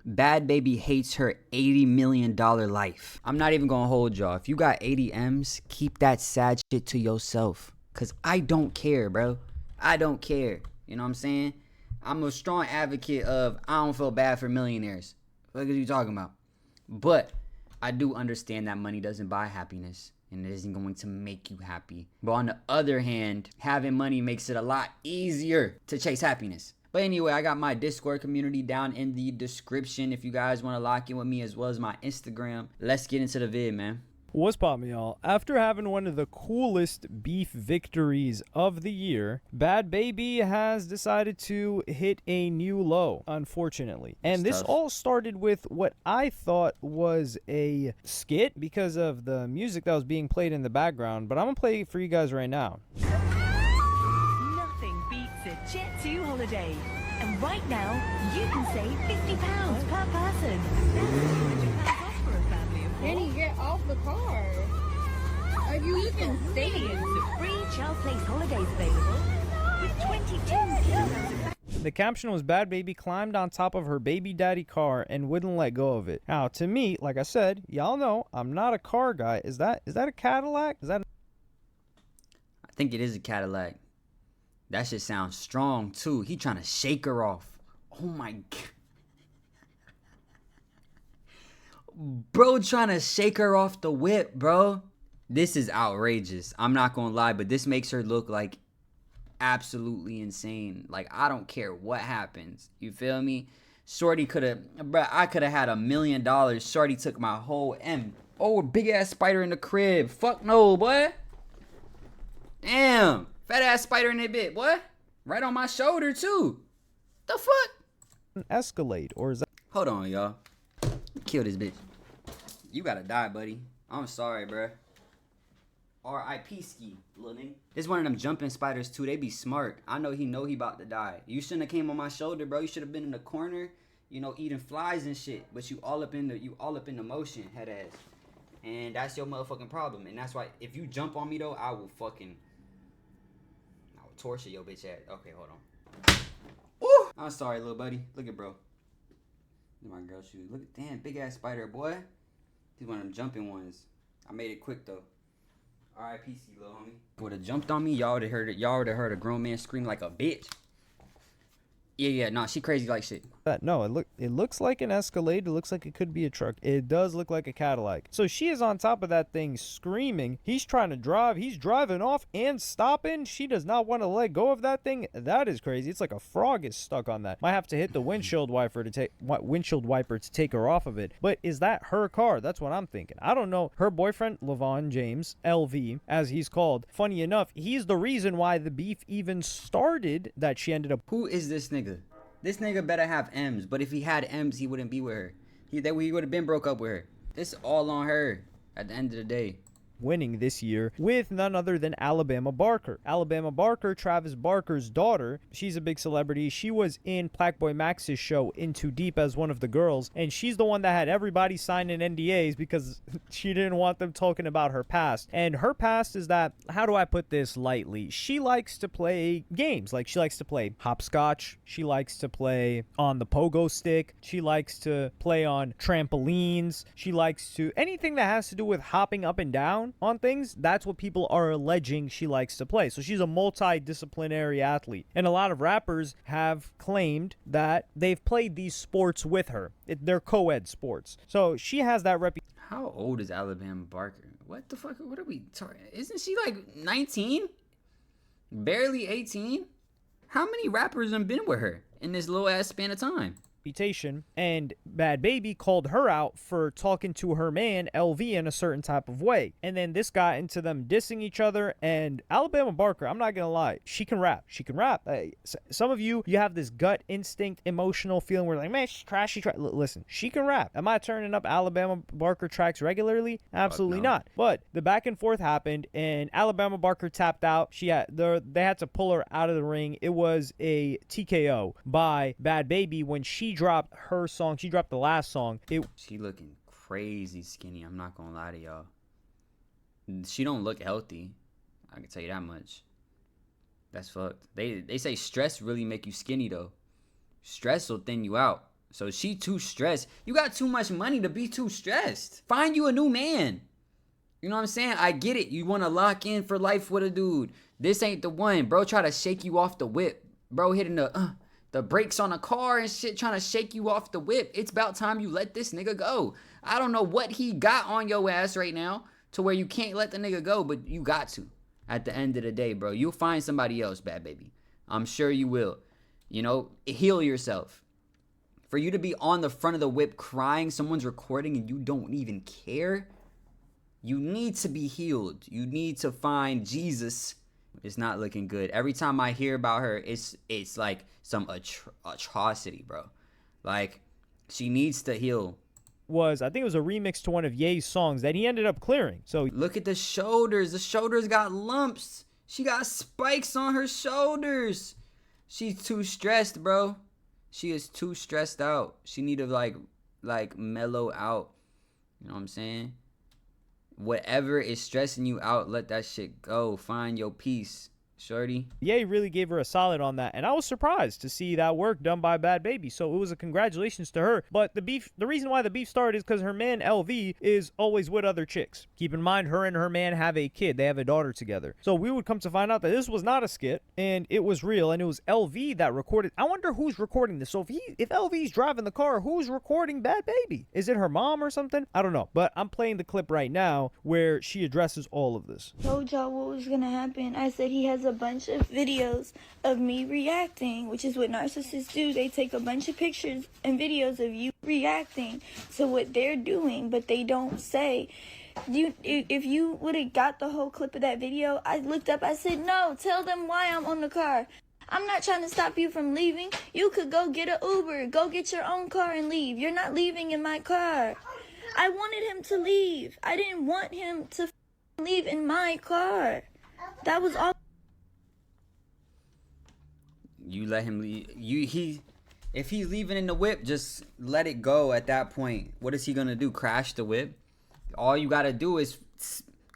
Bad Baby hates her $80 million life. I'm not even gonna hold y'all. If you got 80 M's, keep that sad shit to yourself. Cause I don't care, bro. I don't care. You know what I'm saying? I'm a strong advocate of I don't feel bad for millionaires. What are you talking about? But I do understand that money doesn't buy happiness. And it isn't going to make you happy. But on the other hand, having money makes it a lot easier to chase happiness. But anyway, I got my Discord community down in the description if you guys want to lock in with me, as well as my Instagram. Let's get into the vid, man. What's poppin', y'all? After having one of the coolest beef victories of the year, Bad Baby has decided to hit a new low, unfortunately. And this all started with what I thought was a skit because of the music that was being played in the background, but I'm gonna play it for you guys right now. Nothing beats a Jet2 holiday. And right now, you can save £50 per person. Danny, get off the car. Are you even staying? Millions of free child place holidays available with 22 kilos of... The caption was Bad Baby climbed on top of her baby daddy car and wouldn't let go of it. Now, to me, like I said, y'all know I'm not a car guy. Is that a Cadillac? I think it is a Cadillac. That shit sounds strong too. He trying to shake her off. Oh my god. Bro trying to shake her off the whip, bro. This is outrageous. I'm not gonna lie, but this makes her look like absolutely insane. Like, I don't care what happens. You feel me? Shorty could have, bro, I could have had $1 million. Shorty took my whole M. Oh, big ass spider in the crib. Fuck no, boy. Damn. Fat ass spider in that bit, boy. Right on my shoulder, too. The fuck? Escalade, or is that... Hold on, y'all. Kill this bitch. You gotta die, buddy. I'm sorry, bruh. R.I.P. ski, little nigga. This one of them jumping spiders too. They be smart. I know he about to die. You shouldn't have came on my shoulder, bro. You should have been in the corner, you know, eating flies and shit. But you all up in the motion, head ass. And that's your motherfucking problem. And that's why if you jump on me though, I will torture your bitch ass. Okay, hold on. Ooh! I'm sorry, little buddy. Look at bro. Look at my girl shoes. Look at damn big ass spider, boy. He's one of them jumping ones. I made it quick though. R.I.P. little homie. Would have jumped on me, y'all would have heard a grown man scream like a bitch. Yeah, nah, she crazy like shit. No, it looks like an Escalade. It looks like it could be a truck. It does look like a Cadillac. So she is on top of that thing screaming. He's trying to drive. He's driving off and stopping. She does not want to let go of that thing. That is crazy. It's like a frog is stuck on that. Might have to hit the windshield wiper to take her off of it. But is that her car? That's what I'm thinking. I don't know. Her boyfriend, LeVon James, LV, as he's called, funny enough, he's the reason why the beef even started, that she ended up... Who is this nigga? This nigga better have M's, but if he had M's, he wouldn't be with her. He would have been broke up with her. This all on her at the end of the day. Winning this year with none other than Alabama Barker. Alabama Barker, Travis Barker's daughter, she's a big celebrity. She was in Plaque Max's show In Too Deep as one of the girls, and she's the one that had everybody sign in NDAs because she didn't want them talking about her past. And her past is that, how do I put this lightly? She likes to play games. Like, she likes to play hopscotch. She likes to play on the pogo stick. She likes to play on trampolines. She likes to, anything that has to do with hopping up and down on things, that's what people are alleging she likes to play. So she's a multidisciplinary athlete. And a lot of rappers have claimed that they've played these sports with her. They're co-ed sports. So she has that reputation. How old is Alabama Barker? What the fuck? What are we talking? Isn't she like 19? Barely 18? How many rappers have been with her in this little ass span of time? And Bad Baby called her out for talking to her man LV in a certain type of way, and then this got into them dissing each other. And Alabama Barker, I'm not gonna lie, she can rap. Some of you have this gut instinct emotional feeling where like, man, she's trash. Listen, she can rap. Am I turning up Alabama Barker tracks regularly? Absolutely not. But the back and forth happened, and Alabama Barker tapped out. They had to pull her out of the ring. It was a TKO by Bad Baby when she dropped her song. She dropped the last song. She looking crazy skinny. I'm not gonna lie to y'all. She don't look healthy. I can tell you that much. That's fucked. They say stress really make you skinny though. Stress will thin you out. So she too stressed. You got too much money to be too stressed. Find you a new man. You know what I'm saying? I get it. You want to lock in for life with a dude. This ain't the one. Bro try to shake you off the whip. Bro hitting the brakes on a car and shit, trying to shake you off the whip. It's about time you let this nigga go. I don't know what he got on your ass right now to where you can't let the nigga go, but you got to. At the end of the day, bro, you'll find somebody else, bad baby. I'm sure you will. You know, heal yourself. For you to be on the front of the whip crying, someone's recording and you don't even care, you need to be healed. You need to find Jesus. It's not looking good. Every time I hear about her, it's like some atrocity, bro. Like, she needs to heal. I think it was a remix to one of Ye's songs that he ended up clearing. So look at the shoulders. The shoulders got lumps. She got spikes on her shoulders. She's too stressed, bro. She is too stressed out. She need to like mellow out. You know what I'm saying? Whatever is stressing you out, let that shit go. Find your peace, shorty. Ye really gave her a solid on that, and I was surprised to see that work done by Bhad Bhabie. So it was a congratulations to her. But the reason why the beef started is because her man LV is always with other chicks. Keep in mind, her and her man have a kid. They have a daughter together. So we would come to find out that this was not a skit, and it was real, and it was LV that recorded. I wonder who's recording this. So if LV's driving the car, who's recording Bhad Bhabie? Is it her mom or something? I don't know. But I'm playing the clip right now where she addresses all of this. Told y'all what was gonna happen. I said he has a bunch of videos of me reacting, which is what narcissists do. They take a bunch of pictures and videos of you reacting to what they're doing, but they don't say. If you would have got the whole clip of that video, I looked up, I said, no, tell them why I'm on the car. I'm not trying to stop you from leaving. You could go get an Uber, go get your own car and leave. You're not leaving in my car. I wanted him to leave. I didn't want him to leave in my car. That was all. You let him leave. If he's leaving in the whip, just let it go at that point. What is he gonna do? Crash the whip? All you gotta do is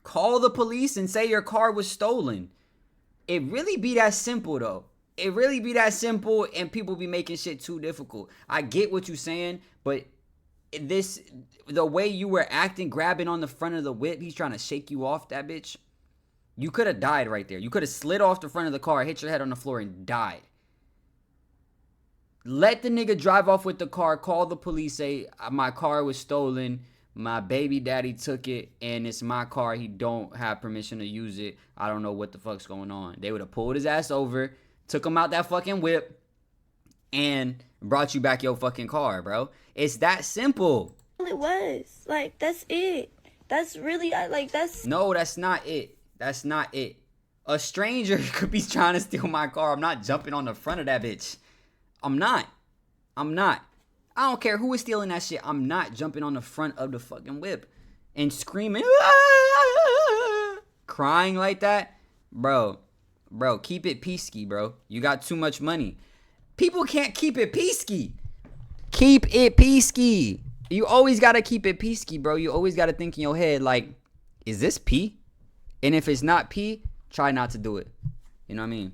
call the police and say your car was stolen. It really be that simple, though. It really be that simple, and people be making shit too difficult. I get what you're saying, but the way you were acting, grabbing on the front of the whip, he's trying to shake you off, that bitch. You could have died right there. You could have slid off the front of the car, hit your head on the floor, and died. Let the nigga drive off with the car, call the police, say, my car was stolen, my baby daddy took it, and it's my car, he don't have permission to use it, I don't know what the fuck's going on. They would have pulled his ass over, took him out that fucking whip, and brought you back your fucking car, bro. It's that simple. It was. Like, that's it. That's really, that's... No, that's not it. That's not it. A stranger could be trying to steal my car. I'm not jumping on the front of that bitch. I'm not. I don't care who is stealing that shit. I'm not jumping on the front of the fucking whip and screaming, crying like that. Bro, keep it peasky, bro. You got too much money. People can't keep it peasky. Keep it peasky. You always got to keep it peasky, bro. You always got to think in your head, like, is this P? And if it's not P, try not to do it. You know what I mean?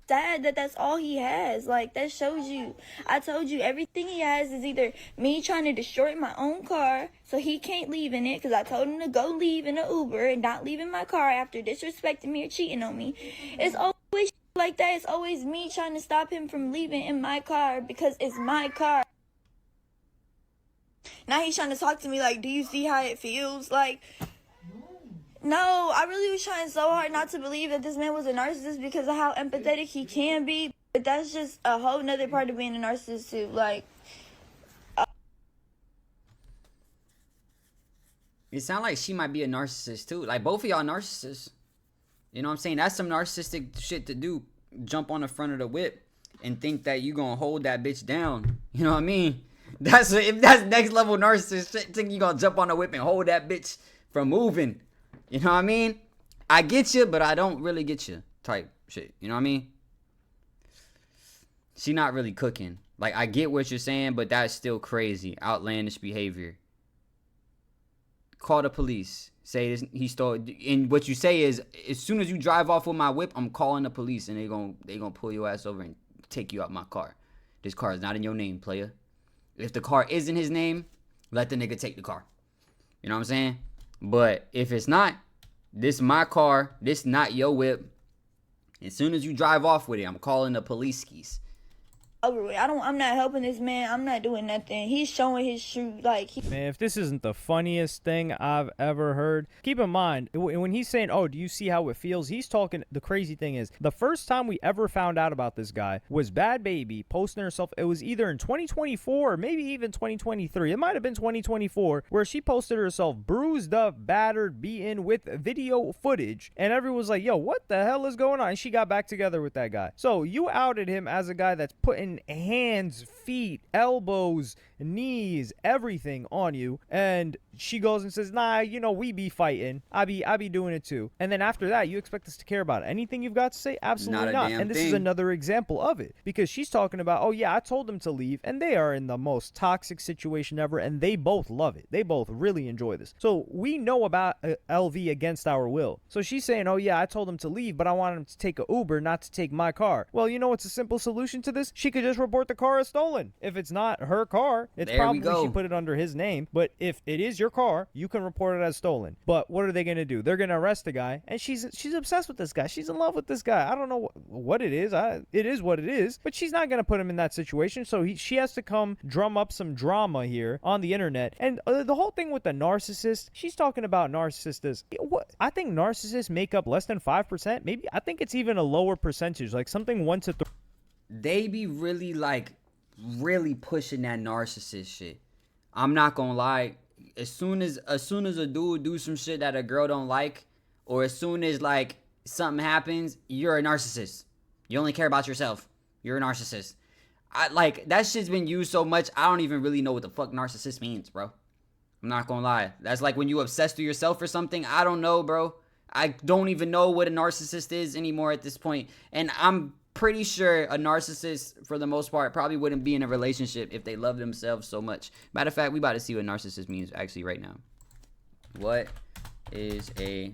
Sad that that's all he has. Like, that shows you. I told you, everything he has is either me trying to destroy my own car so he can't leave in it, because I told him to go leave in an Uber and not leave in my car after disrespecting me or cheating on me. It's always like that. It's always me trying to stop him from leaving in my car because it's my car. Now he's trying to talk to me like, do you see how it feels? Like, no, I really was trying so hard not to believe that this man was a narcissist because of how empathetic he can be. But that's just a whole nother part of being a narcissist too. Like, it sounds like she might be a narcissist too. Like, both of y'all narcissists. You know what I'm saying? That's some narcissistic shit to do. Jump on the front of the whip and think that you gonna hold that bitch down. You know what I mean? If that's next level narcissist shit, think you gonna jump on the whip and hold that bitch from moving. You know what I mean? I get you, but I don't really get you type shit. You know what I mean? She not really cooking. Like, I get what you're saying, but that's still crazy. Outlandish behavior. Call the police. Say this, he stole. And what you say is, as soon as you drive off with my whip, I'm calling the police, and they gonna pull your ass over and take you out my car. This car is not in your name, player. If the car is in his name, let the nigga take the car. You know what I'm saying? But if it's not, this is my car, this not your whip. As soon as you drive off with it, I'm calling the police skis. Over with. I'm not helping this man. I'm not doing nothing. He's showing his shoe. Like, Man, if this isn't the funniest thing I've ever heard, keep in mind, when he's saying, oh, do you see how it feels? He's talking, the crazy thing is, the first time we ever found out about this guy was Bhad Bhabie posting herself. It was either in 2024 or maybe even 2023. It might have been 2024, where she posted herself bruised up, battered, beaten with video footage. And everyone was like, yo, what the hell is going on? And she got back together with that guy. So you outed him as a guy that's putting hands, feet, elbows, knees, everything on you, and she goes and says, nah, you know, we be fighting. I be doing it too. And then after that, you expect us to care about anything you've got to say? Absolutely not. And this is another example of it, because she's talking about, oh yeah, I told them to leave, and they are in the most toxic situation ever, and they both love it. They both really enjoy this. So we know about LV against our will. So she's saying, oh yeah, I told them to leave, but I wanted them to take a Uber, not to take my car. Well, you know what's a simple solution to this? She could just report the car as stolen. If it's not her car, it's probably she put it under his name. But if it is your car, you can report it as stolen. But what are they going to do? They're going to arrest the guy, and she's obsessed with this guy. She's in love with this guy. I don't know what it is. It is what it is. But she's not going to put him in that situation. So she has to come drum up some drama here on the internet. And the whole thing with the narcissist, she's talking about narcissists. What? I think narcissists make up less than 5%. Maybe I think it's even a lower percentage, like something 1 to 3. They be really pushing that narcissist shit. I'm not gonna lie. As soon as a dude do some shit that a girl don't like, or as soon as like something happens, you're a narcissist. You only care about yourself. You're a narcissist. That shit's been used so much, I don't even really know what the fuck narcissist means, bro. I'm not gonna lie. That's like when you obsessed with yourself or something. I don't know, bro. I don't even know what a narcissist is anymore at this point. And I'm pretty sure a narcissist, for the most part, probably wouldn't be in a relationship if they love themselves so much. Matter of fact, we about to see what narcissist means actually right now. What is a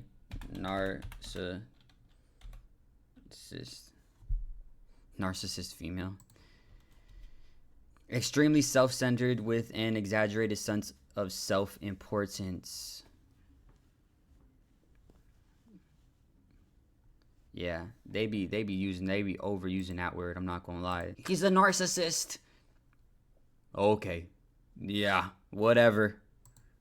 narcissist? Narcissist female. Extremely self-centered with an exaggerated sense of self-importance. Yeah, they be overusing that word. I'm not gonna lie. He's a narcissist. Okay. Yeah, whatever.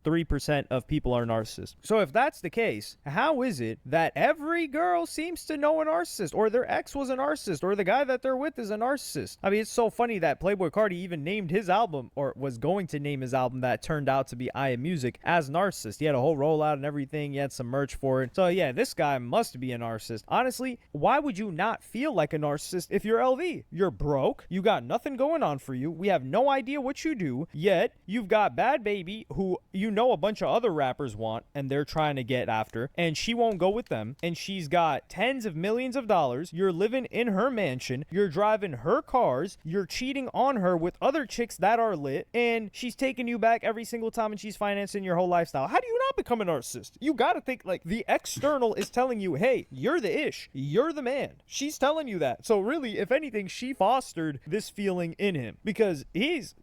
3% of people are narcissists. So if that's the case, how is it that every girl seems to know a narcissist, or their ex was a narcissist, or the guy that they're with is a narcissist? I mean, it's so funny that Playboi Carti even named his album, or was going to name his album that turned out to be ILYFEEK, as Narcissist. He had a whole rollout and everything. He had some merch for it. So yeah, this guy must be a narcissist. Honestly, why would you not feel like a narcissist if you're LV? You're broke. You got nothing going on for you. We have no idea what you do, yet you've got Bhad Bhabie, who you know a bunch of other rappers want and they're trying to get after, and she won't go with them, and she's got tens of millions of dollars. You're living in her mansion, you're driving her cars, you're cheating on her with other chicks that are lit, and she's taking you back every single time, and she's financing your whole lifestyle. How do you not become a narcissist? You gotta think, like, the external is telling you, hey, you're the ish, you're the man. She's telling you that. So really, if anything, she fostered this feeling in him, because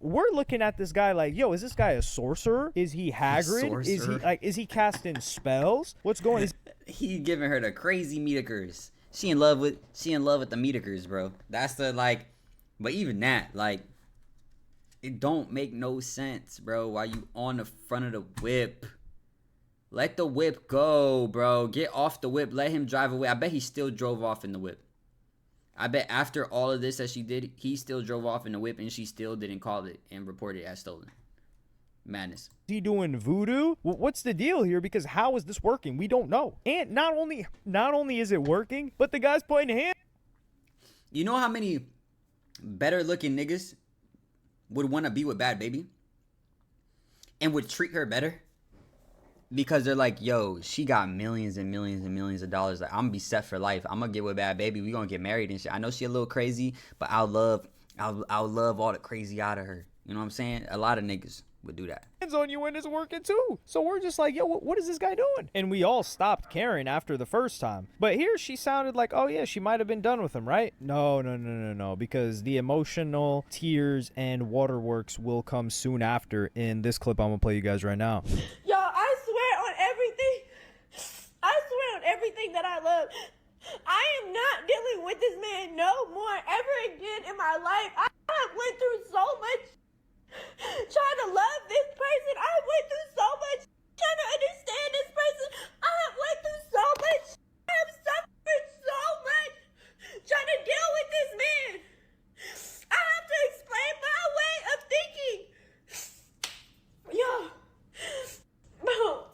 we're looking at this guy like, yo, is this guy a sorcerer? Is he Hagrid? Is he casting spells? What's going on? He giving her the crazy metakers. She in love with the metakers, bro. That's the but even that, it don't make no sense, bro. While you on the front of the whip, let the whip go, bro. Get off the whip. Let him drive away. I bet he still drove off in the whip. I bet after all of this that she did, he still drove off in the whip, and she still didn't call it and report it as stolen. Madness. Is he doing voodoo? What's the deal here? Because how is this working? We don't know. And not only is it working, but the guy's putting hands. You know how many better looking niggas would want to be with Bhad Bhabie and would treat her better? Because they're like, yo, she got millions and millions and millions of dollars. Like, I'm gonna be set for life. I'm gonna get with Bhad Bhabie. We gonna get married and shit. I know she a little crazy, but I'll love all the crazy out of her. You know what I'm saying? A lot of niggas. would do that. Hands on you and it's working too. So we're just like, yo, what is this guy doing? And we all stopped caring after the first time. But here she sounded like, oh yeah, she might have been done with him, right? No, because the emotional tears and waterworks will come soon after in this clip I'm gonna play you guys right now. Y'all, I swear on everything. I swear on everything that I love. I am not dealing with this man no more ever again in my life. I have went through so much trying to love this person. I went through so much trying to understand this person. I have went through so much. I have suffered so much trying to deal with this man. I have to explain my way of thinking. Yo, bro.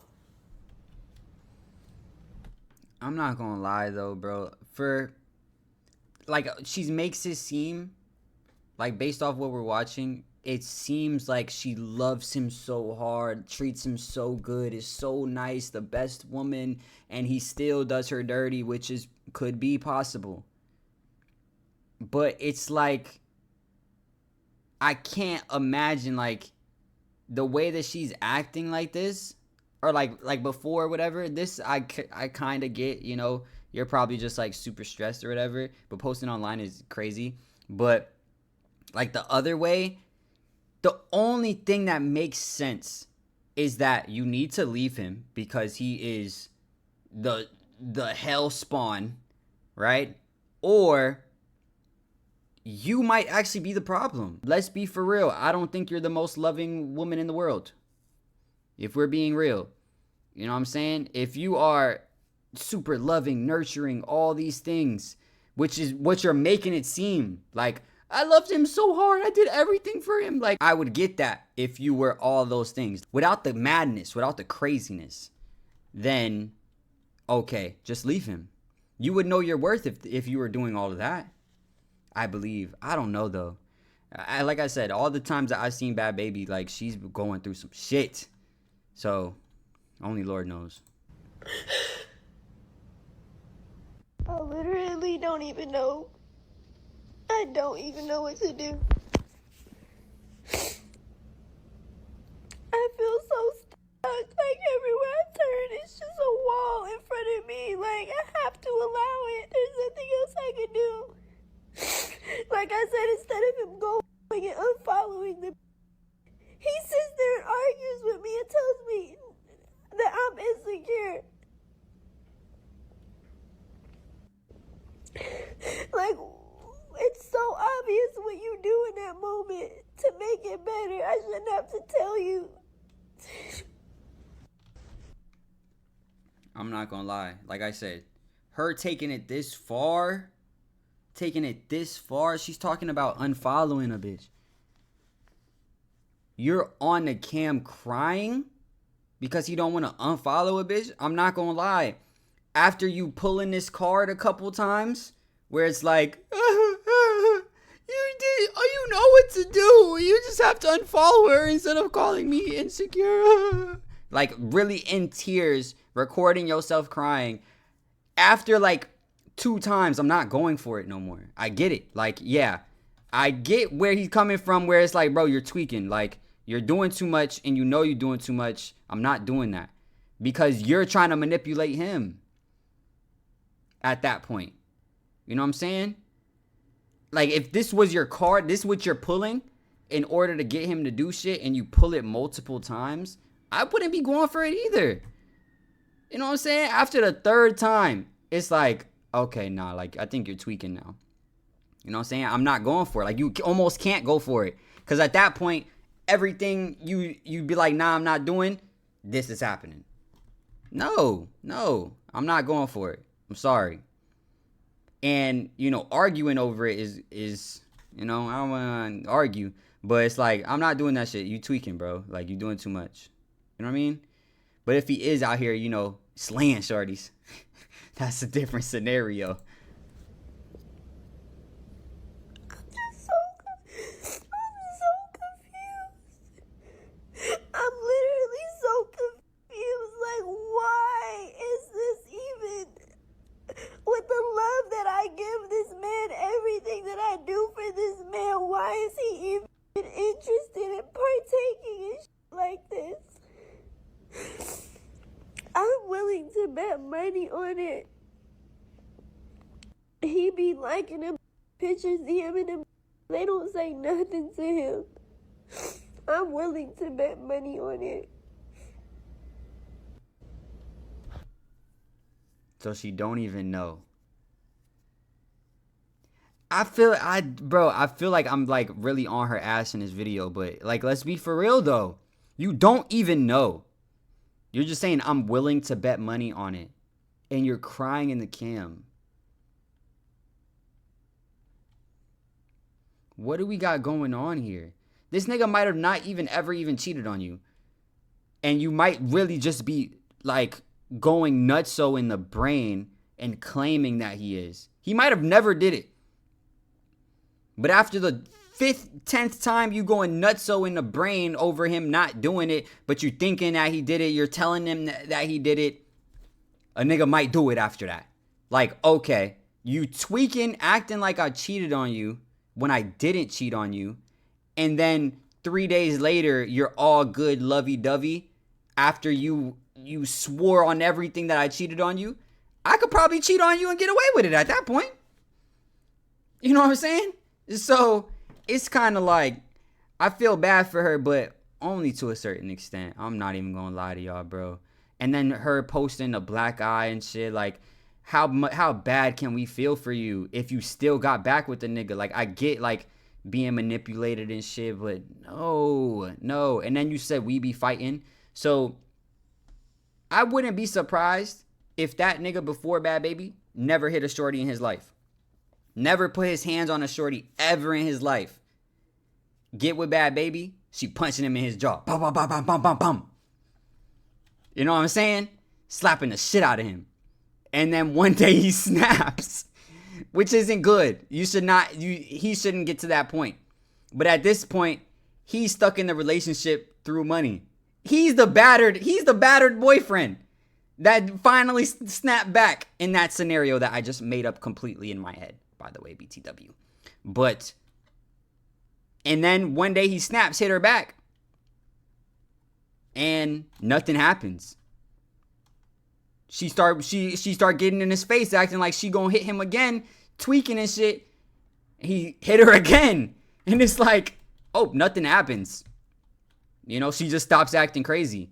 I'm not gonna lie though, bro. For like, she makes it seem like, based off what we're watching, it seems like she loves him so hard, treats him so good, is so nice, the best woman, and he still does her dirty, which could be possible. But it's like, I can't imagine like the way that she's acting like this, or like before or whatever. This I kind of get, you know, you're probably just like super stressed or whatever, but posting online is crazy. But like the other way, the only thing that makes sense is that you need to leave him because he is the hell spawn, right? Or you might actually be the problem. Let's be for real. I don't think you're the most loving woman in the world, if we're being real. You know what I'm saying? If you are super loving, nurturing, all these things, which is what you're making it seem like, I loved him so hard, I did everything for him. Like, I would get that if you were all those things. Without the madness, without the craziness, then, okay, just leave him. You would know your worth if you were doing all of that, I believe. I don't know, though. Like I said, all the times that I've seen Bhad Bhabie, like, she's going through some shit. So, only Lord knows. I literally don't even know. I don't even know what to do. I feel so stuck. Like, everywhere I turn, it's just a wall in front of me. Like, I have to allow it. There's nothing else I can do. Like I said, instead of him going and unfollowing them, he sits there and argues with me and tells me that I'm insecure. Like, it's so obvious what you do in that moment to make it better. I shouldn't have to tell you. I'm not gonna lie. Like I said, her taking it this far, she's talking about unfollowing a bitch. You're on the cam crying because you don't want to unfollow a bitch? I'm not gonna lie. After you pulling this card a couple times, where it's like, you know what to do. You just have to unfollow her instead of calling me insecure. Like, really in tears, recording yourself crying. After like 2 times, I'm not going for it no more. I get it. Like, yeah, I get where he's coming from, where it's like, bro, you're tweaking. Like, you're doing too much and you know you're doing too much. I'm not doing that because you're trying to manipulate him at that point. You know what I'm saying? Like, if this was your card, this is what you're pulling in order to get him to do shit, and you pull it multiple times, I wouldn't be going for it either. You know what I'm saying? After the 3rd time, it's like, okay, nah, like, I think you're tweaking now. You know what I'm saying? I'm not going for it. Like, you almost can't go for it. Because at that point, everything you'd be like, nah, I'm not doing, this is happening. No, I'm not going for it. I'm sorry. And, you know, arguing over it is, you know, I don't want to argue, but it's like, I'm not doing that shit. You tweaking, bro. Like, you doing too much. You know what I mean? But if he is out here, you know, slaying shorties, that's a different scenario. I'm literally so confused. Like, why is this even, with the love that I give this man, everything that I do for this man, why is he even interested in partaking in bet money on it. He be liking them pictures, DMing them. They don't say nothing to him. I'm willing to bet money on it. So she don't even know. I feel like I'm like really on her ass in this video, but like, let's be for real though. You don't even know. You're just saying I'm willing to bet money on it, and you're crying in the cam. What do we got going on here? This nigga might have not even ever even cheated on you, and you might really just be like going nutso in the brain and claiming that he is. He might have never did it. But after the 5th, 10th time you going nutso in the brain over him not doing it, but you thinking that he did it, you're telling him that he did it, a nigga might do it after that. Like, okay, you tweaking, acting like I cheated on you when I didn't cheat on you, and then 3 days later, you're all good lovey-dovey after you swore on everything that I cheated on you. I could probably cheat on you and get away with it at that point. You know what I'm saying? So it's kind of like, I feel bad for her, but only to a certain extent. I'm not even gonna lie to y'all, bro. And then her posting a black eye and shit, like, how bad can we feel for you if you still got back with the nigga? Like, I get like being manipulated and shit, but no. And then you said we be fighting. So I wouldn't be surprised if that nigga before Bhad Bhabie never hit a shorty in his life. Never put his hands on a shorty ever in his life. Get with Bhad Bhabie, she punching him in his jaw. Bum, bum, bum, bum, bum, bum, bum. You know what I'm saying? Slapping the shit out of him. And then one day he snaps, which isn't good. He shouldn't get to that point. But at this point, he's stuck in the relationship through money. He's the battered boyfriend that finally snapped back in that scenario that I just made up completely in my head, by the way, BTW. And then one day he snaps, hit her back, and nothing happens. She start getting in his face, acting like she gonna hit him again, tweaking and shit. He hit her again, and it's like, oh, nothing happens. You know, she just stops acting crazy.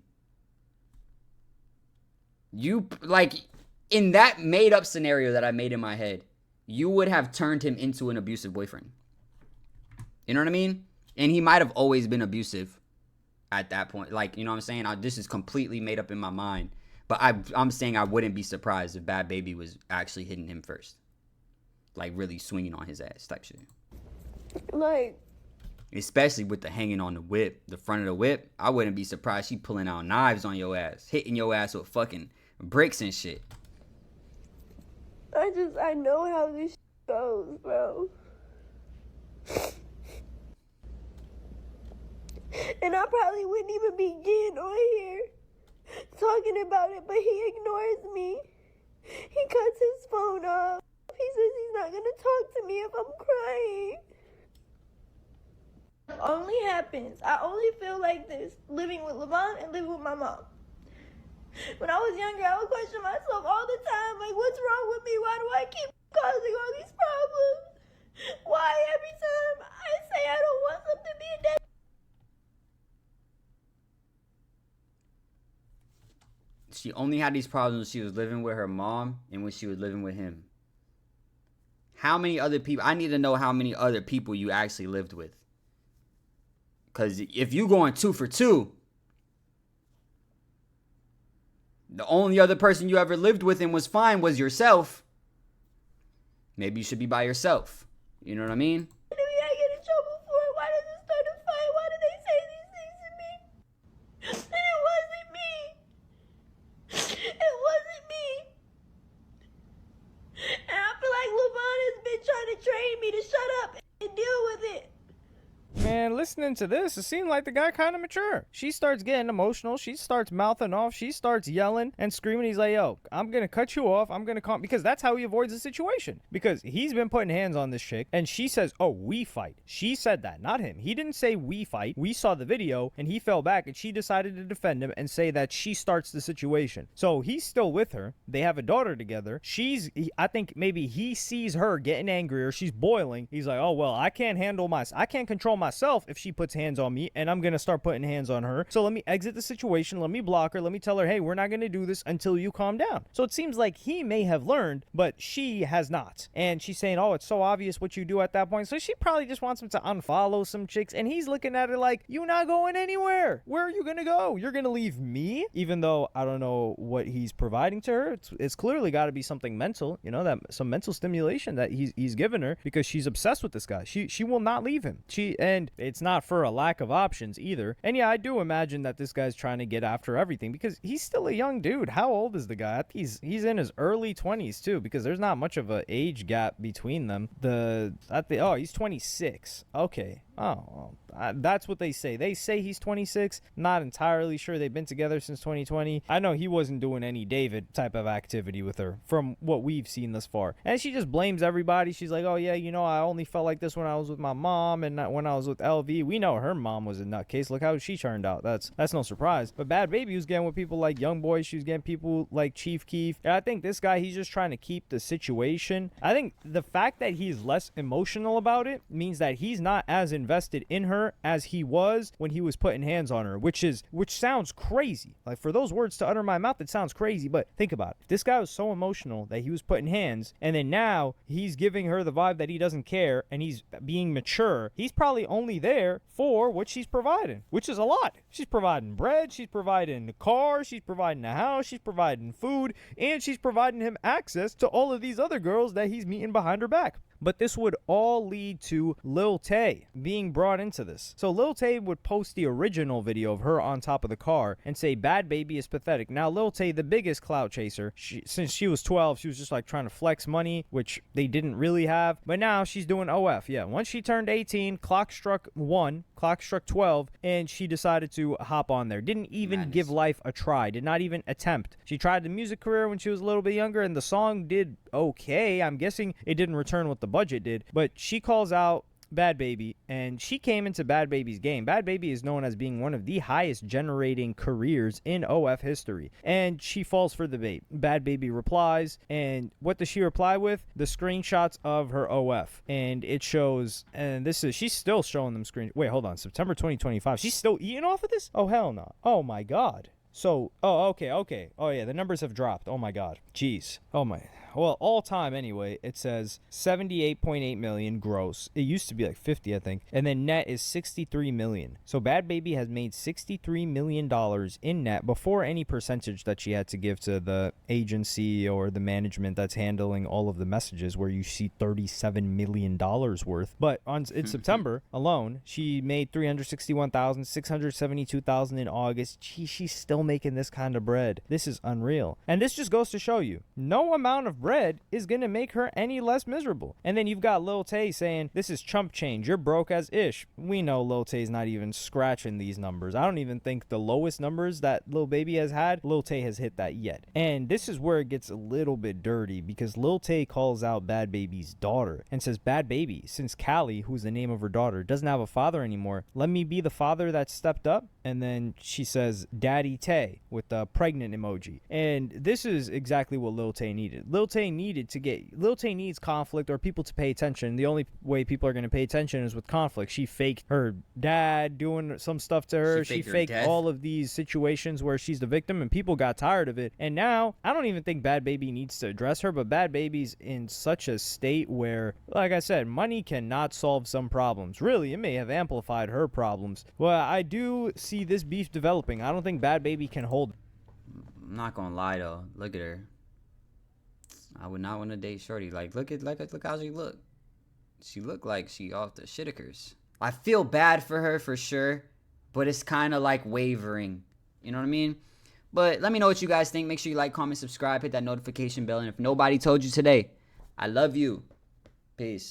You, like, in that made up scenario that I made in my head, you would have turned him into an abusive boyfriend. You know what I mean? And he might have always been abusive at that point. Like, you know what I'm saying? This is completely made up in my mind. But I'm saying I wouldn't be surprised if Bhad Bhabie was actually hitting him first. Like, really swinging on his ass type shit. Like, especially with the hanging on the whip, the front of the whip. I wouldn't be surprised she pulling out knives on your ass, hitting your ass with fucking bricks and shit. I know how this goes, bro. And I probably wouldn't even begin on here talking about it, but he ignores me. He cuts his phone off. He says he's not gonna talk to me if I'm crying. Only happens. I only feel like this living with Levon and living with my mom. When I was younger, I would question myself all the time, like, what's wrong with me? Why do I keep causing all these problems? Why every time I say I don't want something to be a dead? She only had these problems when she was living with her mom and when she was living with him. How many other people? I need to know how many other people you actually lived with. Because if you going 2 for 2, the only other person you ever lived with and was fine was yourself. Maybe you should be by yourself. You know what I mean? What do I get in trouble for? Why does it start a fight? Why do they say these things to me? And it wasn't me. It wasn't me. And I feel like LeVon has been trying to train me to shut up and deal with it. Man, listen listening to this, it seemed like the guy kind of mature. She starts getting emotional. She starts mouthing off. She starts yelling and screaming. He's like, yo, I'm going to cut you off. I'm going to call, because that's how he avoids the situation. Because he's been putting hands on this chick, and she says, oh, we fight. She said that, not him. He didn't say we fight. We saw the video, and he fell back, and she decided to defend him and say that she starts the situation. So he's still with her. They have a daughter together. I think maybe he sees her getting angry, or she's boiling. He's like, oh, well, I can't control myself if she puts hands on me, and I'm going to start putting hands on her. So let me exit the situation. Let me block her. Let me tell her, hey, we're not going to do this until you calm down. So it seems like he may have learned, but she has not. And she's saying, oh, it's so obvious what you do at that point. So she probably just wants him to unfollow some chicks, and he's looking at her like, you're not going anywhere. Where are you going to go? You're going to leave me? Even though I don't know what he's providing to her. It's clearly got to be something mental, that some mental stimulation that he's given her, because she's obsessed with this guy. She will not leave him. And it's not for a lack of options either. And yeah, I do imagine that this guy's trying to get after everything, because he's still a young dude. How old is the guy? I think he's in his early 20s too, because there's not much of an age gap between them. He's 26. Okay. Oh, well, that's what they say. They say he's 26. Not entirely sure. They've been together since 2020. I know he wasn't doing any David type of activity with her from what we've seen thus far. And she just blames everybody. She's like, oh, yeah, I only felt like this when I was with my mom and not when I was with LV. We know her mom was a nutcase. Look how she turned out. That's no surprise. But Bad Baby was getting with people like Young Boy. She was getting people like Chief Keef. And I think this guy, he's just trying to keep the situation. I think the fact that he's less emotional about it means that he's not as invested in her as he was when he was putting hands on her, which sounds crazy. Like, for those words to utter my mouth, it sounds crazy, but think about it. If this guy was so emotional that he was putting hands, and then now he's giving her the vibe that he doesn't care, and he's being mature, he's probably only there for what she's providing, which is a lot. She's providing bread, she's providing a car, she's providing a house, she's providing food, and she's providing him access to all of these other girls that he's meeting behind her back. But this would all lead to Lil Tay being brought into this. So Lil Tay would post the original video of her on top of the car and say, Bad Baby is pathetic. Now, Lil Tay, the biggest clout chaser, since she was 12, she was just like trying to flex money, which they didn't really have. But now she's doing OF. Yeah, once she turned 18, clock struck 12, and she decided to hop on there. Didn't even give life a try. Did not even attempt. She tried the music career when she was a little bit younger, and the song did okay. I'm guessing it didn't return what the budget did, but she calls out Bad Baby, and she came into Bad Baby's game. Bad Baby is known as being one of the highest generating careers in OF history, and she falls for the bait. Bad Baby replies, and what does she reply with? The screenshots of her OF, and it shows, and she's still showing them wait, hold on, September 2025, she's still eating off of this? Oh, hell no. Oh my god. So, okay. Oh yeah, the numbers have dropped. Oh my god. Jeez. Oh my. Well, all time anyway, it says 78.8 million gross. It used to be like 50, I think. And then net is 63 million. So Bad Baby has made $63 million in net before any percentage that she had to give to the agency or the management that's handling all of the messages, where you see $37 million worth. But in September alone, she made $361,000, $672,000 in August. She's still making this kind of bread. This is unreal. And this just goes to show you, no amount of bread is going to make her any less miserable. And then you've got Lil Tay saying, this is chump change. You're broke as ish. We know Lil Tay's not even scratching these numbers. I don't even think the lowest numbers that Lil Baby has had, Lil Tay has hit that yet. And this is where it gets a little bit dirty, because Lil Tay calls out Bad Baby's daughter and says, Bad Baby, since Callie, who's the name of her daughter, doesn't have a father anymore, let me be the father that stepped up. And then she says, Daddy Tay, with the pregnant emoji. And this is exactly what Lil Tay needed. Lil Tay needs conflict, or people to pay attention. The only way people are going to pay attention is with conflict. She faked her dad doing some stuff to her. She faked all of these situations where she's the victim, and people got tired of it. And now, I don't even think Bad Baby needs to address her, but Bad Baby's in such a state where, like I said, money cannot solve some problems. Really, it may have amplified her problems. Well, I do see this beef developing. I don't think Bad Baby can hold. I'm not gonna lie though. Look at her. I would not want to date shorty. Like, look how she look. She look like she off the shitakers. I feel bad for her for sure, but it's kind of like wavering. You know what I mean? But let me know what you guys think. Make sure you like, comment, subscribe, hit that notification bell. And if nobody told you today, I love you. Peace.